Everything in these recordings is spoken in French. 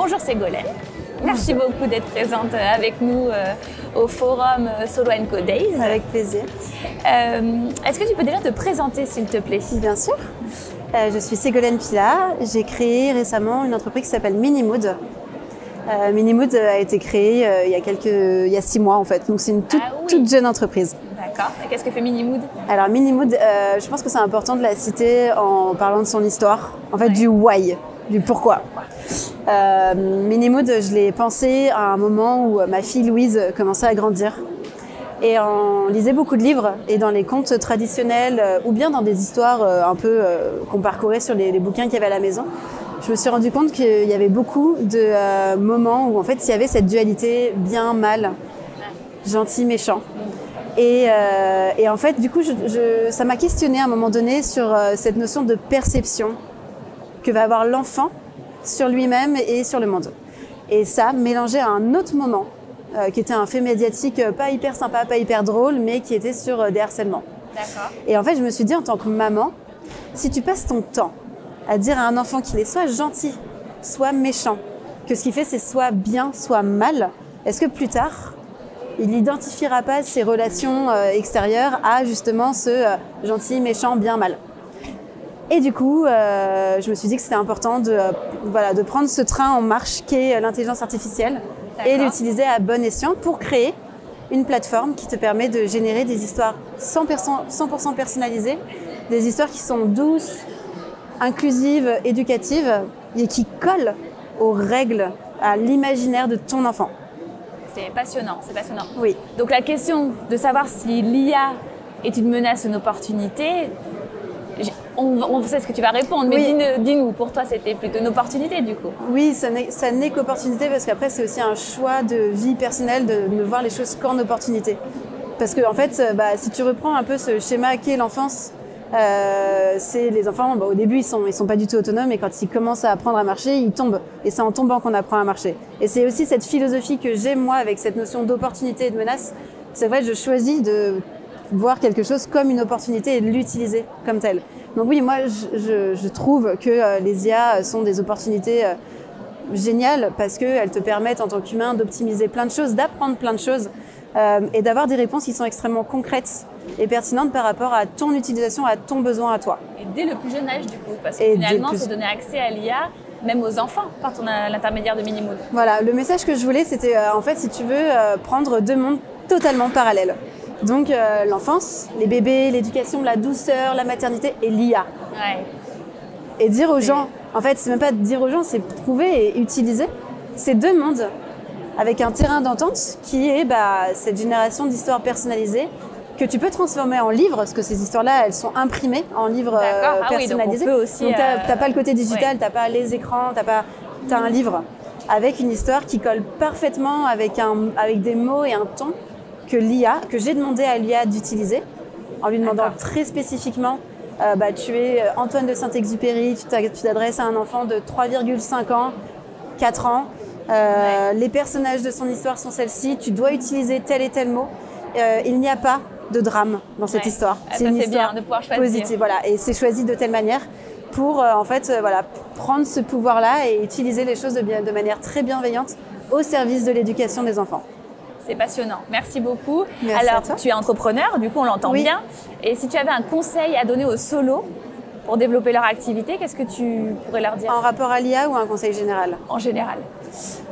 Bonjour Ségolène, merci beaucoup d'être présente avec nous au forum Solo & Co Days. Avec plaisir. Est-ce que tu peux déjà te présenter s'il te plaît? Bien sûr. Je suis Ségolène Pilat. J'ai créé récemment une entreprise qui s'appelle Minimood. Minimood a été créée il y a 6 mois en fait, donc c'est une toute jeune entreprise. D'accord. Et qu'est-ce que fait Minimood? Alors Minimood, je pense que c'est important de la citer en parlant de son histoire, en fait du why, du pourquoi. Minimood, je l'ai pensé à un moment où ma fille Louise commençait à grandir. Et on lisait beaucoup de livres, et dans les contes traditionnels, ou bien dans des histoires un peu qu'on parcourait sur les bouquins qu'il y avait à la maison, je me suis rendu compte qu'il y avait beaucoup de moments où en fait il y avait cette dualité bien-mal, gentil-méchant. Et en fait, du coup, ça m'a questionné à un moment donné sur cette notion de perception que va avoir l'enfant sur lui-même et sur le monde. Et ça, mélangé à un autre moment, qui était un fait médiatique pas hyper sympa, pas hyper drôle, mais qui était sur des harcèlements. D'accord. Et en fait, je me suis dit, en tant que maman, si tu passes ton temps à dire à un enfant qu'il est soit gentil, soit méchant, que ce qu'il fait, c'est soit bien, soit mal, est-ce que plus tard, il n'identifiera pas ses relations extérieures à justement ce gentil, méchant, bien, mal? Et du coup, je me suis dit que c'était important de prendre ce train en marche qu'est l'intelligence artificielle et l'utiliser à bon escient pour créer une plateforme qui te permet de générer des histoires 100% personnalisées, des histoires qui sont douces, inclusives, éducatives et qui collent aux règles, à l'imaginaire de ton enfant. C'est passionnant, c'est passionnant. Oui. Donc la question de savoir si l'IA est une menace ou une opportunité, on sait ce que tu vas répondre, mais oui. Dis-nous, pour toi c'était plutôt une opportunité du coup? Oui, ça n'est qu'opportunité parce qu'après c'est aussi un choix de vie personnelle de ne voir les choses qu'en opportunité. Parce que en fait, si tu reprends un peu ce schéma qu'est l'enfance, c'est les enfants, au début ils sont pas du tout autonomes et quand ils commencent à apprendre à marcher, ils tombent. Et c'est en tombant qu'on apprend à marcher. Et c'est aussi cette philosophie que j'ai moi avec cette notion d'opportunité et de menace. C'est vrai, je choisis de voir quelque chose comme une opportunité et de l'utiliser comme telle. Donc oui, moi je trouve que les IA sont des opportunités géniales parce qu'elles te permettent en tant qu'humain d'optimiser plein de choses, d'apprendre plein de choses et d'avoir des réponses qui sont extrêmement concrètes et pertinentes par rapport à ton utilisation, à ton besoin à toi. Et dès le plus jeune âge du coup, parce que finalement c'est donner accès à l'IA même aux enfants quand on a l'intermédiaire de Minimood. Voilà, le message que je voulais c'était en fait si tu veux prendre 2 mondes totalement parallèles. Donc l'enfance, les bébés, l'éducation, la douceur, la maternité et l'IA. Ouais. Et dire aux gens, en fait c'est même pas dire aux gens, c'est prouver et utiliser ces 2 mondes avec un terrain d'entente qui est cette génération d'histoires personnalisées que tu peux transformer en livre, parce que ces histoires-là, elles sont imprimées en livres personnalisés. Oui, donc on peut aussi, donc t'as pas le côté digital, t'as pas les écrans, t'as un livre avec une histoire qui colle parfaitement avec des mots et un ton que j'ai demandé à l'IA d'utiliser, en lui demandant très spécifiquement, tu es Antoine de Saint-Exupéry, tu t'adresses à un enfant de 3,5 ans, 4 ans, les personnages de son histoire sont celles-ci, tu dois utiliser tel et tel mot. Il n'y a pas de drame dans cette histoire. C'est une histoire bien, de pouvoir choisir. Positive, voilà, et c'est choisi de telle manière pour prendre ce pouvoir-là et utiliser les choses de manière très bienveillante au service de l'éducation des enfants. C'est passionnant. Merci beaucoup. Merci Alors, à toi. tu es entrepreneur, du coup, on l'entend bien. Et si tu avais un conseil à donner aux solos pour développer leur activité, qu'est-ce que tu pourrais leur dire? En rapport à l'IA ou un conseil général? En général.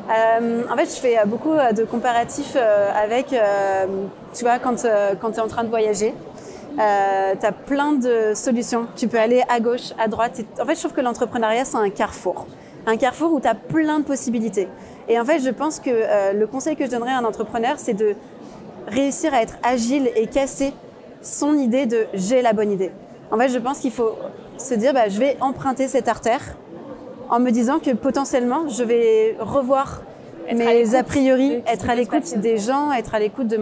En fait, je fais beaucoup de comparatifs avec, tu vois, quand tu es en train de voyager, tu as plein de solutions. Tu peux aller à gauche, à droite. En fait, je trouve que l'entrepreneuriat, c'est un carrefour. Un carrefour où tu as plein de possibilités. Et en fait, je pense que le conseil que je donnerais à un entrepreneur, c'est de réussir à être agile et casser son idée de « j'ai la bonne idée ». En fait, je pense qu'il faut se dire je vais emprunter cette artère en me disant que potentiellement, je vais revoir mes a priori, être à l'écoute des gens, être à l'écoute de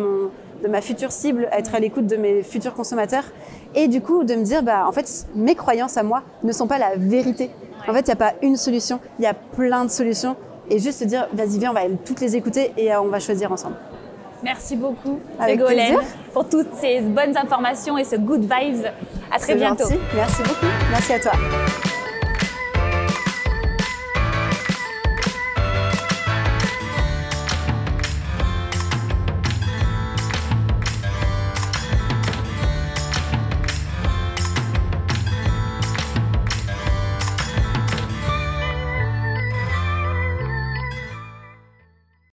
ma future cible, être à l'écoute de mes futurs consommateurs. Et du coup, de me dire, en fait, mes croyances à moi ne sont pas la vérité. En fait, il n'y a pas une solution, il y a plein de solutions. Et juste se dire, vas-y, viens, on va toutes les écouter et on va choisir ensemble. Merci beaucoup, Ségolène, pour toutes ces bonnes informations et ce good vibes. À très bientôt. Gentil. Merci beaucoup. Merci à toi.